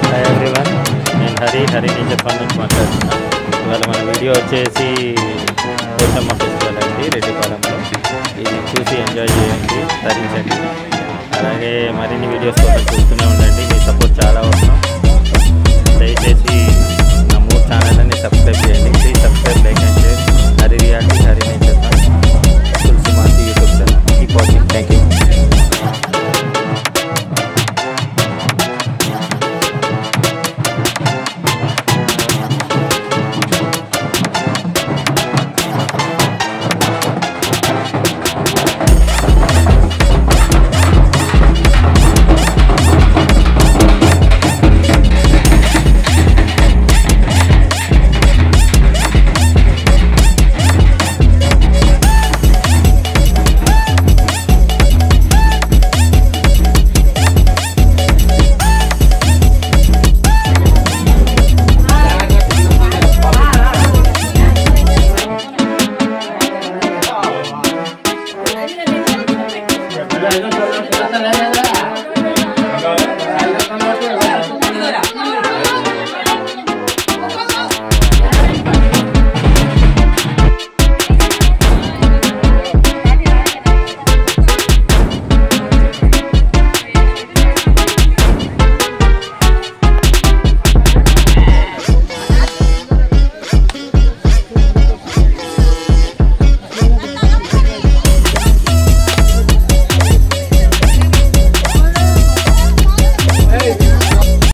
Hi everyone, నేను Hari nature form నుంచి మాట్లాడుతున్నాను. ఇవాళ మన వీడియో వచ్చేసి పోచమ్మ ఫెస్టివల్ అండి రెడ్డిపాలెంలో. ఇది చూసి ఎంజాయ్ చేయండి, తరించండి. అలాగే మరిన్ని వీడియోస్ కోసం చూస్తూనే ఉండండి. మీ సపోర్ట్ చాలా అవసరం. దయచేసి నా 3 ఛానళ్ళని సబ్స్క్రైబ్ చేయండి. Please subscribe, like and share. Hari reality, Hari nature farm, Tulasi మాసి YouTube channel. Keep watching. Thank you.